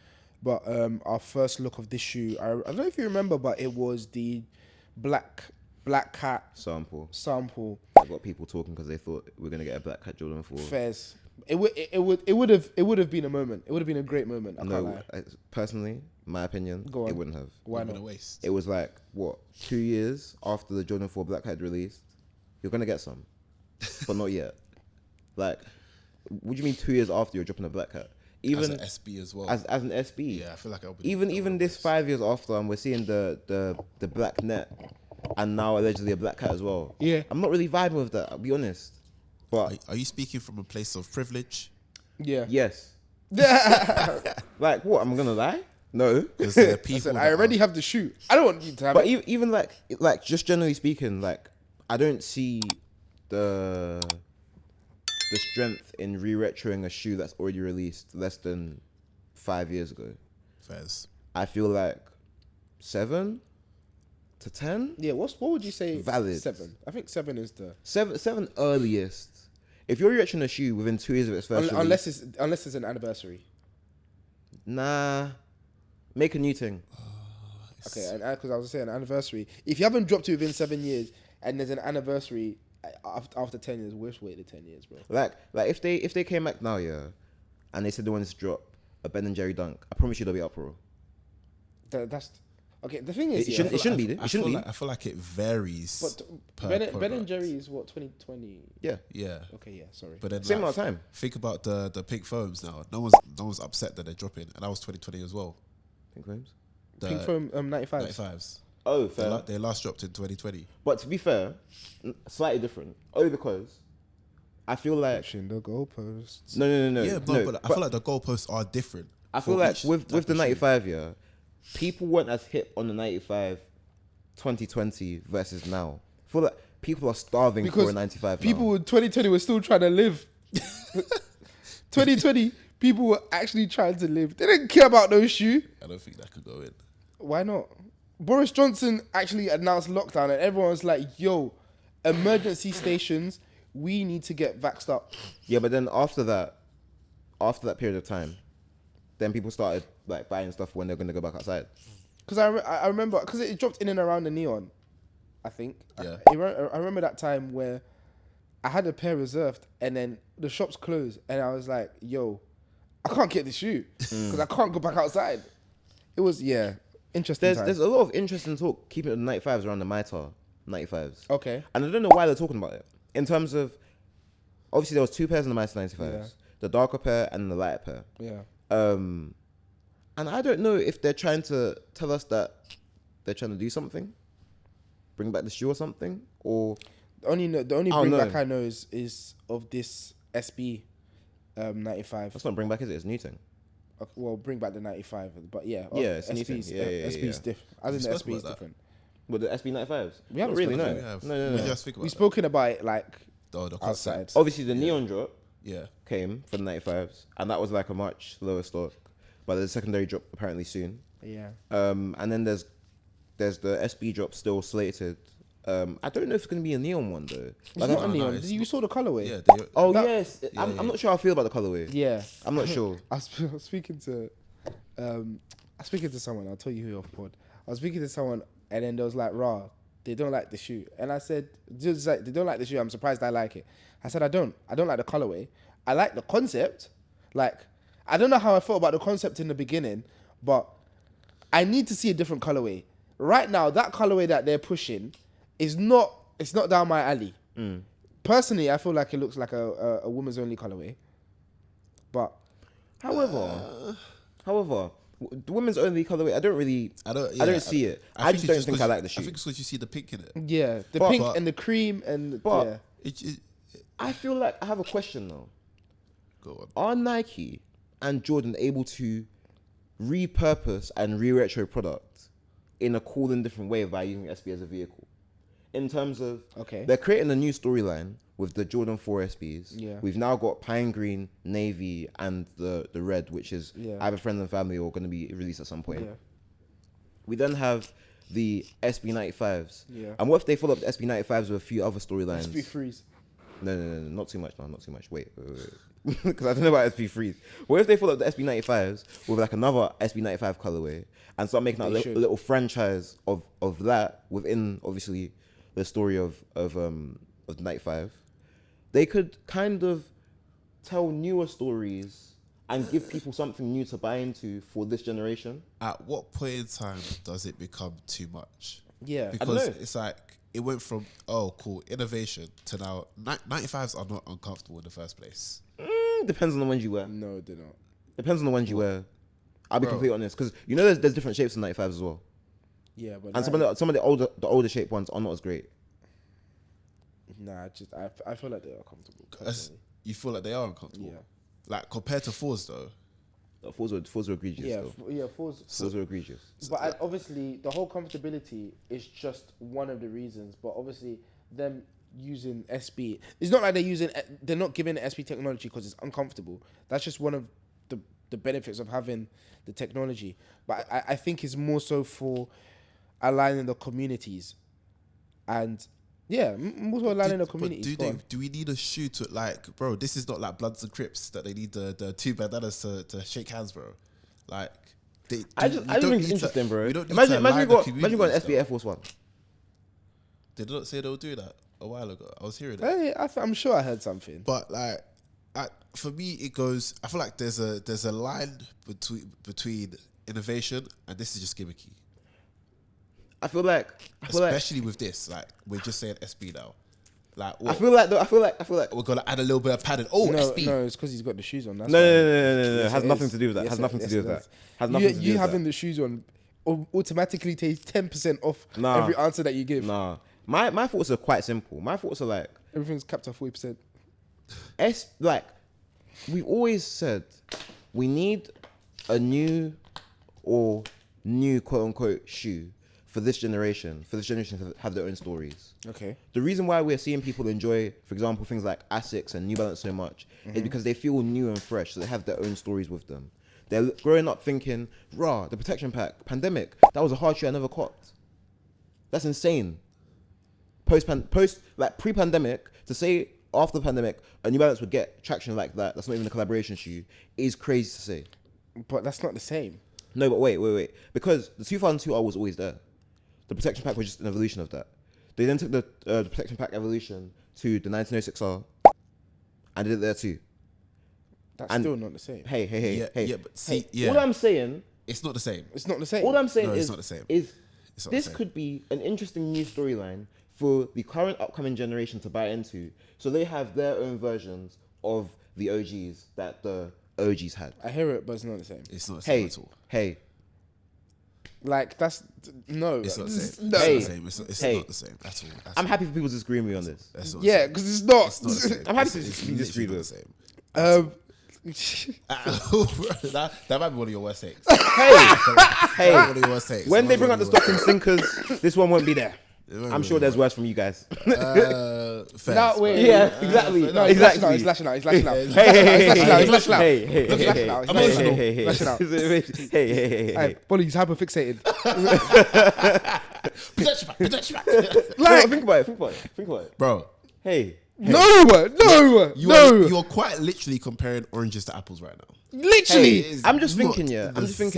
But our first look of this shoe, I don't know if you remember, but it was the Black Cat Sample. I got people talking because they thought we were gonna get a Black Cat Jordan 4. Fairs. It would have been a moment. It would have been a great moment. I can't lie. Personally, my opinion, Go on. it wouldn't have. Why not? It was like what 2 years after the Jordan 4 Black Cat released. You're gonna get some, but not yet. Like, what do you mean 2 years after you're dropping a Black Cat? Even as an SB as well. As an SB. Yeah, I feel like it'll be even this 5 years after, and we're seeing the Black Net, and now allegedly a Black Cat as well. Yeah. I'm not really vibing with that. I'll be honest. But Are you speaking from a place of privilege? Yeah. yes. Like what? I'm gonna lie? No. Because there are people I already have the shoe. I don't want you to have But it. even like just generally speaking, like I don't see the strength in re-retroing a shoe that's already released less than 5 years ago. Fairs. I feel like 7 to 10. Yeah, what would you say? Valid. 7. I think 7 is the 7 earliest. If you're re-retroing a shoe within 2 years of its first release, unless it's an anniversary. nah, make a new thing. Okay, and because I was saying anniversary. If you haven't dropped it within 7 years and there's an anniversary after 10 years, we've waited 10 years, bro. Like if they came back now, yeah, and they said they wanted to drop a Ben and Jerry dunk, I promise you there'll be uproar. That's okay. The thing is, It shouldn't be. I feel like it varies. But Ben and Jerry is what 2020. Yeah. Yeah. Okay, yeah. Sorry. But then Same amount of time. Think about the pink foams now. No one's upset that they're dropping, and that was 2020 as well. Pink Flames. Pink foam 95. 95s. Oh, fair. They last dropped in 2020. But to be fair, slightly different. Only because I feel like Pushing the goalposts. no. Yeah, but I feel like the goalposts are different. I feel like with the 95, yeah, people weren't as hip on the 95 2020 versus now. I feel like people are starving for a 95 people now. in 2020 were still trying to live. 2020, people were actually trying to live. They didn't care about those shoes. I don't think that could go in. Why not? Boris Johnson actually announced lockdown and everyone's like, yo, emergency stations, we need to get vaxxed up. Yeah, but then after that period of time, then people started like buying stuff when they're going to go back outside. Because I remember, because it dropped in and around the neon, I think. Yeah. I remember that time where I had a pair reserved and then the shops closed and I was like, yo, I can't get this shoe because I can't go back outside. It was, interesting. There's a lot of interesting talk keeping the 95s around the Mitre 95s. Okay. And I don't know why they're talking about it. In terms of, obviously there was 2 pairs in the Mitre 95s. Yeah. The darker pair and the lighter pair. Yeah. And I don't know if they're trying to tell us that they're trying to do something, bring back the shoe or something, or The only bring back I know is of this SB 95. that's not bring back, is it? It's a new thing. Well, bring back the 95, but yeah, It's a new thing. SB's Yeah. different. As in the spoke SB's about that. different. With the SB 95s? We haven't Not really, spoken no. about We have. No. We just think about We've that. spoken about it like The outside. concept. Obviously, the neon drop Yeah. came for the 95s, and that was like a much lower stock. But there's a secondary drop apparently soon. Yeah. And then there's the SB drop still slated. I don't know if it's going to be a neon one though. It's Like, not I- a neon. it's You saw the colorway. Yeah. oh that- yes, I'm not sure how I feel about the colorway. Yeah. I'm not sure. I was speaking to someone. I'll tell you who off pod. I was speaking to someone And then they was like, raw, they don't like the shoe. And I said, just like, they don't like the shoe. I'm surprised I like it. I said, I don't like the colorway. I like the concept. Like, I don't know how I felt about the concept in the beginning, but I need to see a different colorway. Right now, that colorway that they're pushing it's not down my alley. Personally, I feel like it looks like a woman's only colorway. But however, the women's only colorway, I don't see it. I just don't think I like the shoe. I think it's because you see the pink in it. Yeah, pink and the cream and I feel like I have a question though. Go on. Are Nike and Jordan able to repurpose and re-retro product in a cool and different way by using SB as a vehicle? In terms of, they're creating a new storyline with the Jordan 4 SBs. Yeah. We've now got pine green, navy, and the red, which is either friends and family or going to be released at some point. Yeah. We then have the SB95s. Yeah. And what if they follow up the SB95s with a few other storylines? SB3s. No, not too much. No, not too much. Wait. Because I don't know about SB3s. What if they follow up the SB95s with like another SB95 colorway and start making a little franchise of that within, obviously, the story of the 95? They could kind of tell newer stories and give people something new to buy into for this generation. At what point in time does it become too much? Yeah, because it's like it went from cool innovation to now 95s are not uncomfortable in the first place. Depends on the ones you wear. No, they're not. Depends on the ones you wear. I'll be completely honest, because you know there's different shapes in 95s as well. Yeah, but and some of the older shape ones are not as great. Nah, I feel like they are comfortable. You feel like they are uncomfortable? Yeah. Like compared to 4s though? Fours were egregious. Yeah, fours were egregious. But obviously, the whole comfortability is just one of the reasons. But obviously, them using SB, it's not like they're not giving it SB technology because it's uncomfortable. That's just one of the benefits of having the technology. But I think it's more so for aligning the communities, and more so aligning the communities. Do we need a shoe to like, bro? This is not like Bloods and Crips that they need the two bandanas to shake hands, bro. Like, I just think it's interesting, bro. Imagine you got an SB Air Force One. Did they not say they'll do that a while ago? I was hearing it. Hey, I'm sure I heard something. But like, for me, it goes. I feel like there's a line between innovation and this is just gimmicky. I feel like, especially with this, like we're just saying SB now. Like what? I feel like we're gonna add a little bit of padding. Oh, SB. No, it's because he's got the shoes on. That's no. It has nothing to do with that. Has nothing to do with that. You having the shoes on automatically takes 10% off every answer that you give. Nah, my thoughts are quite simple. My thoughts are like everything's capped at 40%. Like we've always said, we need a new quote unquote shoe for this generation to have their own stories. Okay. The reason why we're seeing people enjoy, for example, things like Asics and New Balance so much is because they feel new and fresh, so they have their own stories with them. They're growing up thinking, the protection pack, pandemic, that was a hard shoe I never copped. That's insane. Pre-pandemic, to say after the pandemic, a New Balance would get traction like that's not even a collaboration shoe, is crazy to say. But that's not the same. No, but wait. Because the 2002R was always there. The protection pack was just an evolution of that. They then took the protection pack evolution to the 1906R and did it there too. That's still not the same. Hey. Yeah, but see, all I'm saying, it's not the same. It's not the same. All I'm saying it's not the same. This could be an interesting new storyline for the current upcoming generation to buy into, so they have their own versions of the OGs that the OGs had. I hear it, but it's not the same. It's not the same at all. Hey. Like, that's... No. It's not the same. No. It's not the same at all. I'm happy for people to disagree with me on this. Yeah, because it's not. It's not the same. I'm happy to disagree with the it. same. That might be one of your worst takes. Hey, one of your worst takes. When they bring out the Stockroom stinkers, this one won't be there. I'm sure there's worse from you guys. Fair. No, wait. Yeah, exactly. No, exactly. He's lashing out. He's lashing out. Hey. He's lashing out. Hey. Lashing out. Hey. Bolly, he's hyperfixated. Like, think about it. Bro. Hey. No. You are quite literally comparing oranges to apples right now. Literally. I'm just thinking,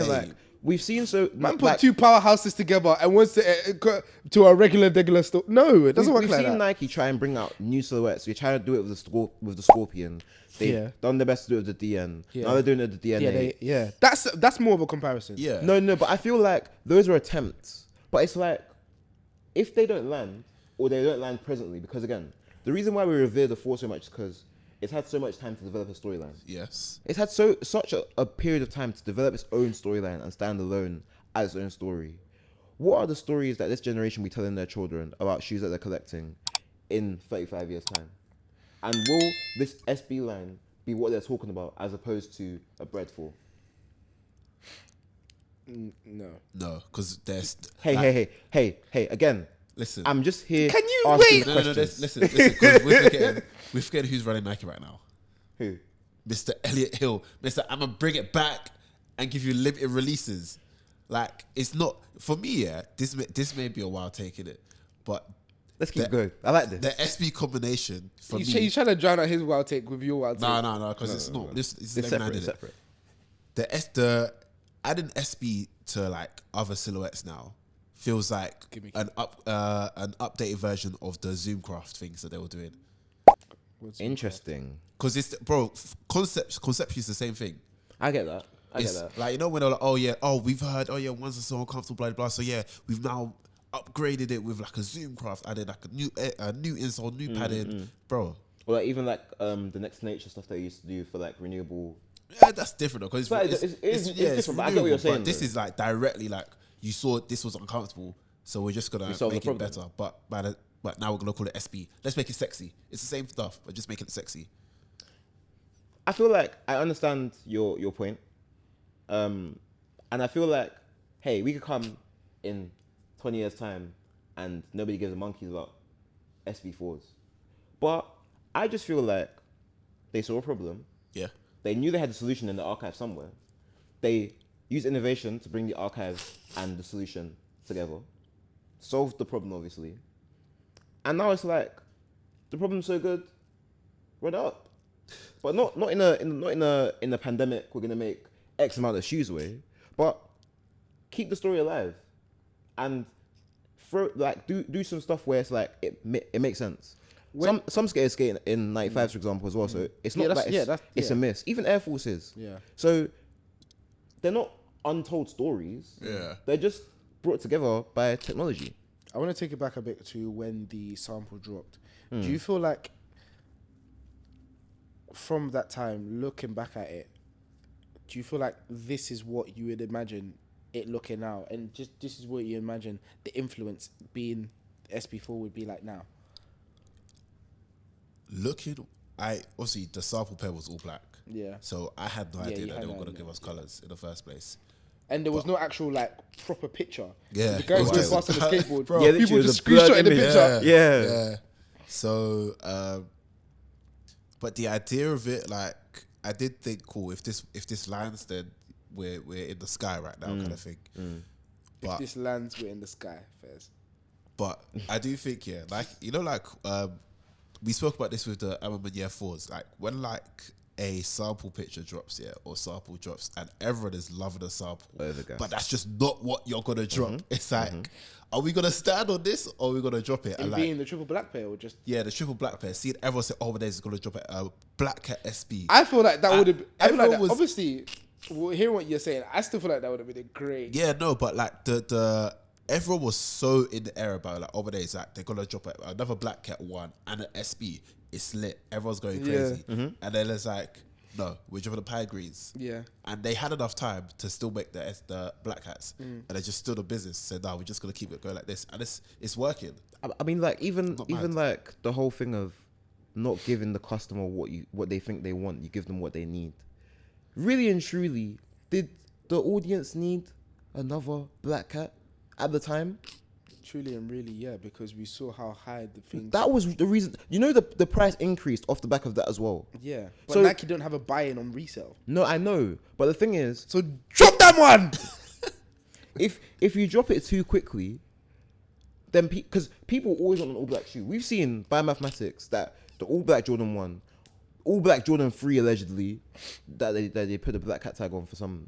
like, we've seen so Man put like, two powerhouses together and wants to a regular store. No, it doesn't work we've like seen that. Nike try and bring out new silhouettes. We're trying to do it with the Scorpion. They've done their best to do it with the DN. Now they're doing it with the DNA. That's more of a comparison. Yeah. No, but I feel like those are attempts. But it's like, if they don't land, or they don't land presently, because again, the reason why we revere the Four so much is because it's had so much time to develop a storyline. Yes. It's had such a period of time to develop its own storyline and stand alone as its own story. What are the stories that this generation will be telling their children about shoes that they're collecting in 35 years' time? And will this SB line be what they're talking about as opposed to a bread for? No. No, because there's... Hey, again. Listen. I'm just here. Can you asking wait? No, questions. listen, because we're forgetting who's running Nike right now. Who? Mr. Elliot Hill. Mr. I'm going to bring it back and give you limited releases. Like, it's not... For me, yeah, this may be a wild take in it, but... Let's keep going. I like this. The SB combination, for me... He's trying to drown out his wild take with your wild take. No, because it's not. This It's separate. The adding SB to like other silhouettes now feels like an updated version of the Zoomcraft things that they were doing. Interesting. Because it's conceptually it's the same thing. I get that. Like, you know, when they're like, we've heard, ones are so uncomfortable, blah blah. So yeah, we've now upgraded it with like a Zoomcraft, added like a new insole, new padding, bro. Or like even like the Next to Nature stuff they used to do for like renewable. Yeah, that's different because it's different. But I get what you're saying. But this is like directly like you saw this was uncomfortable, so we're just gonna make it better. But now we're gonna call it SB. Let's make it sexy. It's the same stuff, but just make it sexy. I feel like I understand your point, and I feel like, hey, we could come in 20 years time and nobody gives a monkeys about SB4s, but I just feel like they saw a problem. Yeah. They knew they had a solution in the archive somewhere. They used innovation to bring the archive and the solution together. Solved the problem, obviously. And now it's like, the problem's so good, run it up. But not in a pandemic, we're gonna make X amount of shoes away. But keep the story alive. And do some stuff where it's like it makes sense. Some skaters skate in 95s, for example, as well. So it's not it's a miss. Even Air Forces. Yeah. So they're not untold stories. Yeah. They're just brought together by technology. I want to take it back a bit to when the sample dropped. Do you feel like from that time, looking back at it, do you feel like this is what you would imagine it looking now? And just this is what you imagine the influence being SB4 would be like now? Obviously the sample pair was all black. Yeah. So I had no idea that they were gonna give us colours in the first place. And there was no actual like proper picture. Yeah. The guy was just passing the skateboard. Bro, yeah, people was just a blurred screenshotting the image. picture. Yeah. So, but the idea of it, like, I did think, cool. If this lands, then we're in the sky right now, kind of thing. But If this lands, we're in the sky, Fairs. But I do think, yeah, like, you know, like, we spoke about this with the Year 4s. Like, when, like, a sample picture drops, yeah, or sample drops, and everyone is loving the sample, but that's just not what you're going to drop. It's like, are we going to stand on this, or are we going to drop it? And like, being the triple black pair, or just... Yeah, the triple black pair. Seeing everyone say, oh, is going to drop a Black Cat SB. I feel like that would have... I feel like that, was, obviously, hearing what you're saying, I still feel like that would have been a great... Yeah, no, but, like, the everyone was so in the air about it. Like, like, they're going to drop another Black Cat one and an SB. It's lit. Everyone's going crazy. And then it's like, no, we're dropping the Pine Greens. Yeah. And they had enough time to still make the Black Hats. And they just stood the business. Said, no, we're just going to keep it going like this. And it's working. I mean, like, even like the whole thing of not giving the customer what they think they want, you give them what they need. Really and truly, did the audience need another Black Cat at the time? Truly and really, yeah, because we saw how high the things... That was the reason. You know, the price increased off the back of that as well. Yeah. But So- Nike don't have a buy-in on resale. No, I know. But the thing is, So drop that one! if you drop it too quickly, then because people always want an all black shoe. We've seen by mathematics that the all black Jordan 1, all black Jordan 3 allegedly, that they put a Black Cat tag on for some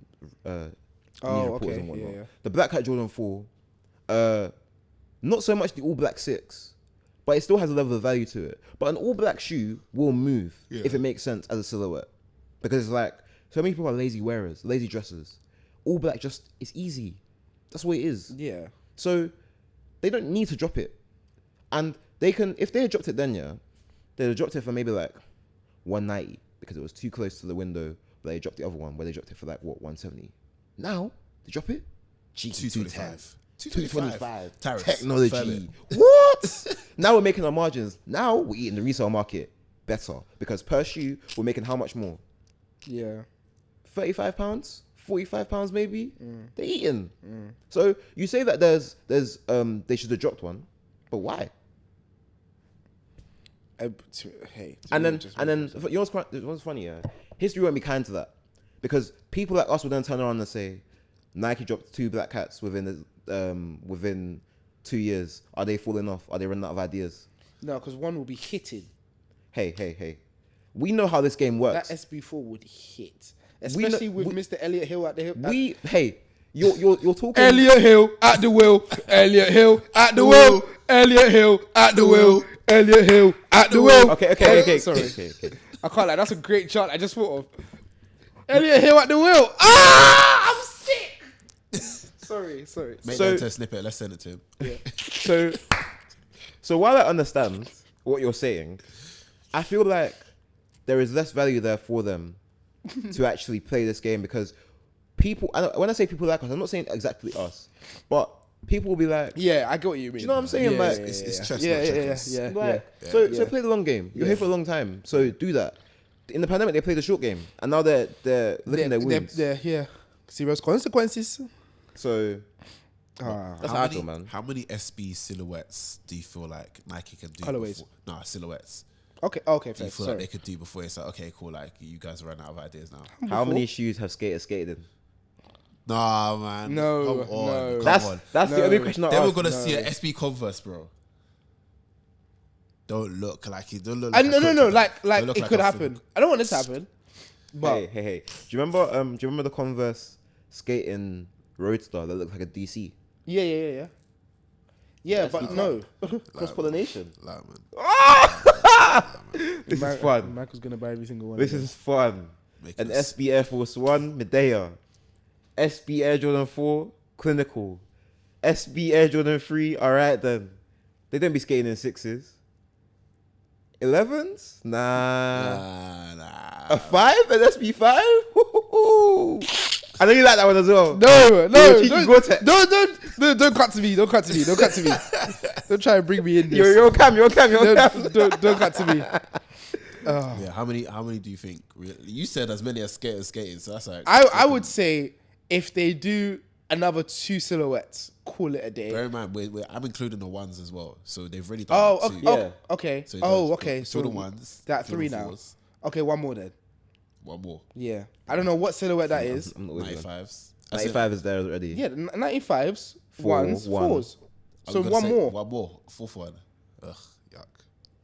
news reporters and whatnot. The Black Hat Jordan 4, not so much the All Black 6, but it still has a level of value to it. But an All Black shoe will move if it makes sense as a silhouette. Because it's like, so many people are lazy wearers, lazy dressers. All Black just, it's easy. That's what it is. Yeah. So they don't need to drop it. And they can, if they had dropped it then, they'd have dropped it for maybe like 190 because it was too close to the window. But they dropped the other one where they dropped it for like, what, 170. Now, they drop it? 225. 225. Tariffs. Technology. What? Now we're making our margins. Now we're eating the resale market better. Because per shoe, we're making how much more? Yeah. £35? £45 maybe? They're eating. So you say that there's they should have dropped one, but why? Hey. And then you know what's funny? Yeah, history won't be kind to that because people like us will then turn around and say, Nike dropped 2 Black Hats within 2 years. Are they falling off? Are they running out of ideas? No, because one will be hitting. Hey. We know how this game works. That SB4 would hit, especially with Mr. Elliot Hill at the hip. You're talking. Elliot Hill at the wheel. Elliot Hill at the wheel. Elliot Hill at the wheel. Elliot Hill at the wheel. Okay. Sorry. Okay. I can't lie. That's a great chant I just thought of. Elliot Hill at the wheel. Ah, I'm sick. Sorry. Make that into a snippet. Let's send it to him. Yeah. So while I understand what you're saying, I feel like there is less value there for them to actually play this game because people, when I say people like us, I'm not saying exactly us, but people will be like, yeah, I get what you mean. Do you know what I'm saying? Yeah, it's chess, yeah. So play the long game. You're here for a long time, so do that. In the pandemic, they played the short game, and now they're licking their wounds. They're serious consequences. So that's how I feel, man. How many SB silhouettes do you feel like Nike can do? Colorways. Nah, silhouettes. Okay, Do fair. you feel like they could do before it's like, okay, cool, like you guys are running out of ideas now? How many shoes have skaters skated in? Nah, man. No, Come on. no. That's the only question I Then we're ask. gonna see an SB Converse, bro. Don't look like it. Don't look like No. Like Don't look it like could a happen. film. I don't want this to happen. But Hey. Do you remember the Converse skating Roadster that looked like a DC? yeah. Yeah, but no. Cross pollination. Like, man. This is fun. Michael's gonna buy every single one. This is fun. Make An us- SB Air Force One Medea, SB Air Jordan 4 Clinical, SB Air Jordan 3. All right then, they don't be skating in 6s. 11s? Nah. A 5? An SB 5? I know you like that one as well. No, don't cut to me. Don't try and bring me in this. You're cam. Don't cut to me. Yeah, how many do you think? You said as many as skaters skating, so that's like. I would say if they do another 2 silhouettes, call it a day. Bear in mind, I'm including the ones as well, so they've already done. Okay. Yeah. Okay. So Okay. So the ones. That 3 Jordan now. 4s, Okay, one more then. One more. Yeah. I don't know what silhouette that is. I'm not with you. 95s. 95 is there already. Yeah, 95s, Four, 1s, one. 4s. I So was gonna one say more. One more. 4th one. Ugh, yuck.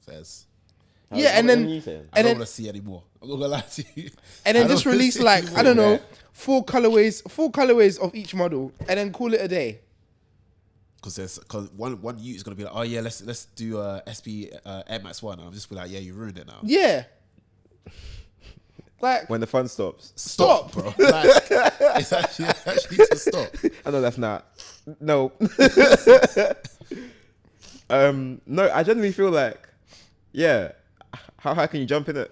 Fairs. Yeah, and What then are you saying? I don't then- want to see anymore. I'm not gonna lie to you. and I then don't just wanna release see like anymore. I don't know, Yeah. 4 colorways of each model, and then call it a day. Because one you is gonna be like, oh yeah, let's do SB Air Max 1. And I'll just be like, yeah, you ruined it now. Yeah. Like When the fun stops. stop. bro. Like, it's actually to stop. I know that's not. No. No, I generally feel like, yeah. How high can you jump in it?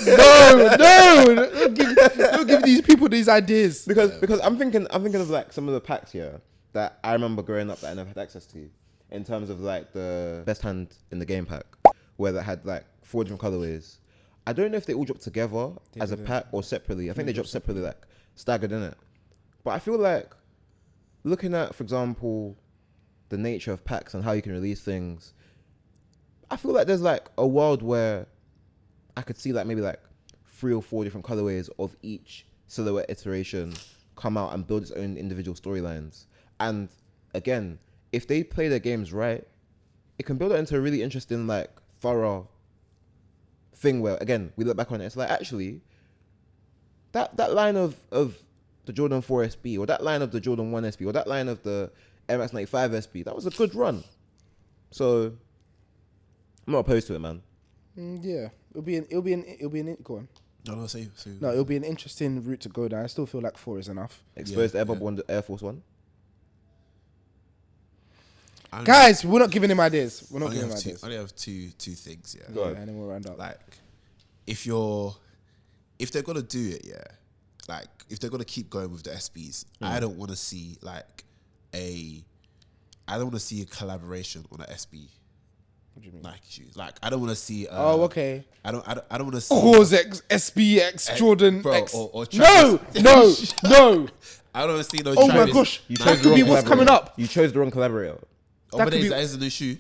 No, don't give these people these ideas. because I'm thinking of like some of the packs here that I remember growing up that I never had access to, in terms of like the best hand in the game pack, where that had like 4 different colorways. I don't know if they all dropped together as a pack or separately. I think they dropped separately, like staggered in it. But I feel like looking at, for example, the nature of packs and how you can release things, I feel like there's like a world where I could see like maybe like 3 or 4 different colorways of each silhouette iteration come out and build its own individual storylines. And again, if they play their games right, it can build it into a really interesting, like, thorough thing where, again, we look back on it, it's like, actually, that line of the Jordan 4 SB, or that line of the Jordan 1 SB, or that line of the Air Max 95 SB, that was a good run. So I'm not opposed to it, man. Yeah, it'll be an go on. No, say. No, it'll be an interesting route to go down. I still feel like 4 is enough. Exposed Air Bubble on the Air Force One. Guys, we're not giving him ideas. We're not giving him ideas. I only have two things. Yeah. Go on. And then we'll round up. Like, if they're gonna do it, yeah. Like, if they're gonna keep going with the SBs, I don't want to see I don't want to see a collaboration on an SB. What do you mean? Nike shoes. Like, I don't want to see. Okay. I don't want to see. Kaws X, SB X, Jordan bro, X. or No. I don't want to see no. Oh Travis. my gosh, You that chose the could be wrong what's coming up. You chose the wrong collaborator. That is a new shoe.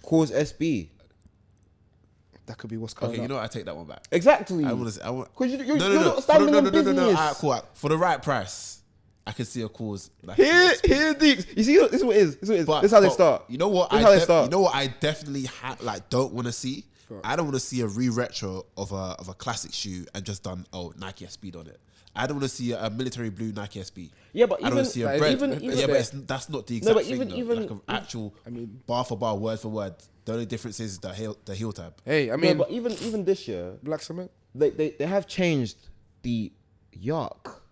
Kaws SB. That could be what's coming Okay, up. you know what? I take that one back. Exactly. I want. Because you're No. not standing on business. All right, cool. For the right price, I can see a Kaws. Like, Here, Deeks. You see, this is what it is. This is how they start. You know what? This is how they start. You know what? I definitely don't want to see. I don't want to see a re-retro of a classic shoe and just done Nike SB on it. I don't want to see a military blue Nike SB. Yeah, but I don't even see a bread. even That's not the exact but thing. even Like an actual bar for bar, word for word. The only difference is the heel tab. Hey, I no, mean, but even this year, Black Cement. they have changed the yark.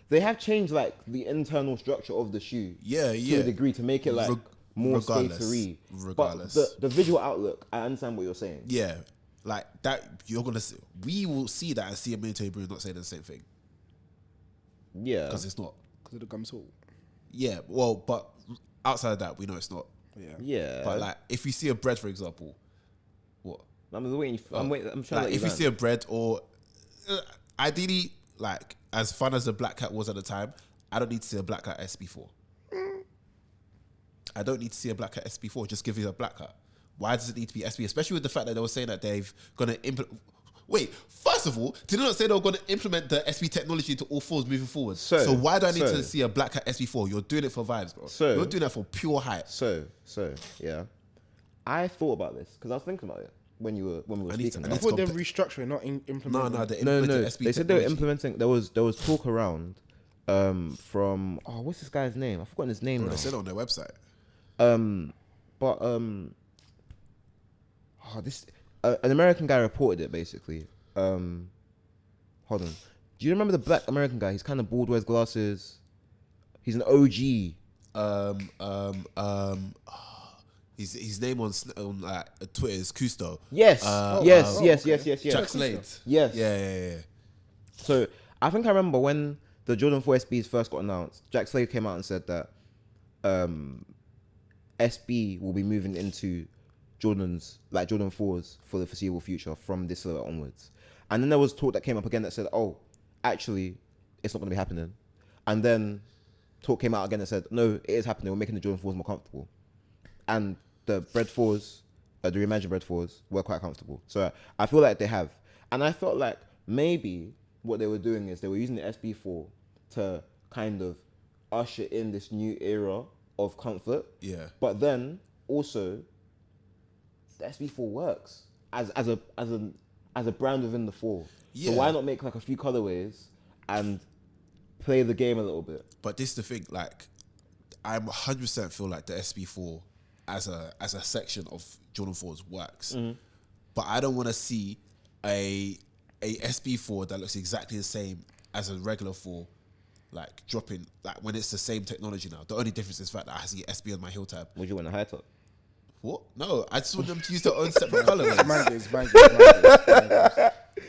They have changed like the internal structure of the shoe. Yeah, to a degree to make it like more skatery. Regardless, but the visual outlook, I understand what you're saying. Yeah, like that. You're gonna see. We will see that and see a military blue not saying the same thing. Yeah, Because it's not. Because of the gum salt. Yeah, well, but outside of that, we know it's not. Yeah. But like, if you see a bread, for example, what? I'm waiting. I'm trying Like, to let if you see a bread, or ideally, like, as fun as the Black Cat was at the time, I don't need to see a Black Cat SB4. I don't need to see a Black Cat SB4. Just give you a Black Cat. Why does it need to be SB? Especially with the fact that they were saying that they've gonna implement. Wait, first of all, did they not say they were going to implement the SB technology into all fours moving forward? So why do I need to see a Black Cat SB4? You're doing it for vibes, bro. You're doing that for pure hype. So yeah, I thought about this because I was thinking about it when we were speaking. I thought they're restructuring, not implementing. No, they implemented SB They said they were technology. implementing. There was talk around from what's this guy's name? I've forgotten his name Bro, now. they said it on their website. This an American guy reported it basically. Hold on. Do you remember the black American guy? He's kind of bald, wears glasses. He's an OG. His name on Twitter is Cousteau. Yes. Yes. Jack Slade. Yes. Yeah. So I think I remember when the Jordan 4 SBs first got announced, Jack Slade came out and said that SB will be moving into Jordans, like Jordan 4s, for the foreseeable future from this silhouette onwards. And then there was talk that came up again that said, oh, actually, it's not going to be happening. And then talk came out again that said, no, it is happening. We're making the Jordan 4s more comfortable. And the Bread 4s, the reimagined Bread 4s, were quite comfortable. So I feel like they have. And I felt like maybe what they were doing is they were using the SB4 to kind of usher in this new era of comfort. Yeah. But then also, the SB4 works as a brand within the 4. Yeah. So why not make like a few colorways and play the game a little bit? But this is the thing, like, I'm 100% feel like the SB4 as a section of Jordan 4s works. Mm-hmm. But I don't want to see a SB4 that looks exactly the same as a regular 4, like dropping, like when it's the same technology now. The only difference is the fact that I see SB on my heel tab. Would you want a high top? What? No, I just want them to use their own separate colors.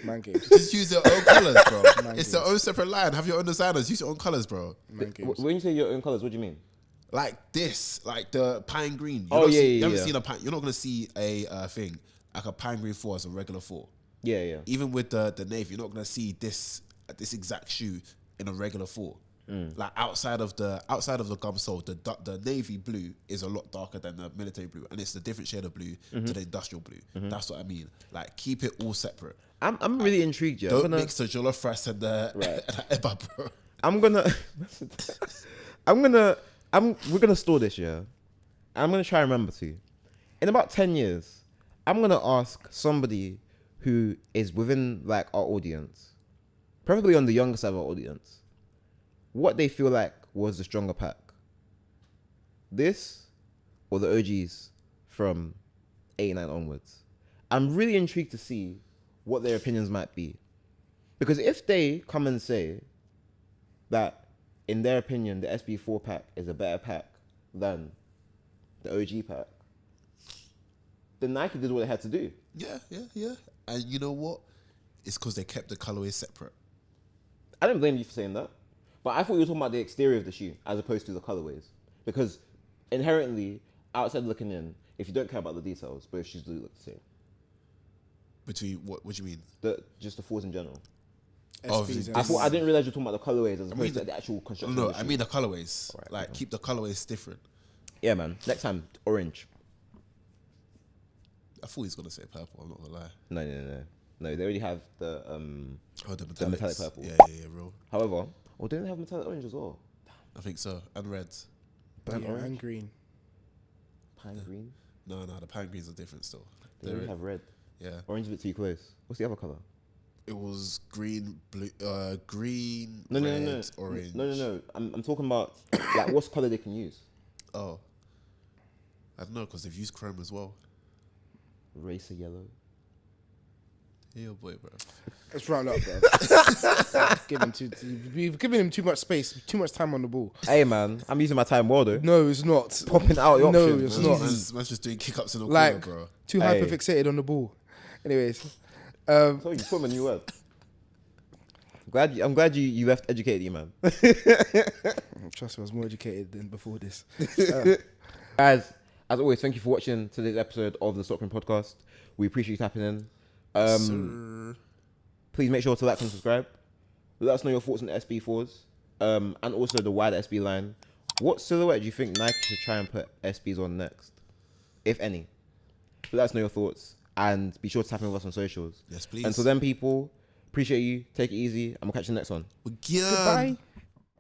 Man games. Just use their own colors, bro. Man It's their own separate line. Have your own designers. Use your own colors, bro. When you say your own colors, what do you mean? Like this, like the pine green. You haven't seen a pine. You're not gonna see a thing like a pine green 4 as a regular 4. Yeah. Even with the navy, you're not gonna see this exact shoe in a regular 4. Like outside of the gum sole, the navy blue is a lot darker than the military blue, and it's a different shade of blue to the industrial blue. That's what I mean. Like, keep it all separate. I'm really intrigued. Yeah, Don't mix the jollof rice and the eba, bro. We're gonna store this, yeah. I'm gonna try and remember to. In about 10 years, I'm gonna ask somebody who is within like our audience, preferably on the younger side of our audience, what they feel like was the stronger pack. This or the OGs from 89 onwards. I'm really intrigued to see what their opinions might be. Because if they come and say that, in their opinion, the SB4 pack is a better pack than the OG pack, then Nike did what they had to do. Yeah. And you know what? It's because they kept the colorways separate. I don't blame you for saying that. But I thought you were talking about the exterior of the shoe as opposed to the colorways. Because inherently, outside looking in, if you don't care about the details, both shoes do look the same. Between what do you mean? Just the fours in general. SBs I didn't realize you were talking about the colorways as opposed to the actual construction. No, of the I shoe. mean the colorways. Right, like, keep the colorways different. Yeah, man. Next time, orange. I thought he was gonna say purple. I'm not gonna lie. No, they already have the the metallic purple. Yeah, real. However, don't they have metallic orange as well? I think so. And reds. Burnt orange? And green. Pine green? No, the pine greens are different still. They already have red. Yeah. Orange is a bit too close. What's the other color? It was green, blue, green, No. orange. No. I'm talking about like what's color they can use. Oh, I don't know because they've used chrome as well. Racer yellow. Yeah, boy, bro. Let's round up, bro. We've given him too much space, too much time on the ball. Hey man, I'm using my time well though. No, it's not. Popping out your No, options. it's not. Man's just doing kick-ups in the Like, corner, bro. too Hey. hyper fixated on the ball. Anyways, So you put my new word. I'm glad you left educated, man. trust me, I was more educated than before this. Guys, as always, thank you for watching today's episode of the Stockroom podcast. We appreciate you tapping in. Sir. Please make sure to like and subscribe. Let us know your thoughts on the SB4s and also the wider SB line. What silhouette do you think Nike should try and put SBs on next, if any? Let us know your thoughts and be sure to tap in with us on socials. Yes, please. Until then, people, appreciate you. Take it easy. I'm gonna catch you in the next one. Goodbye. Goodbye.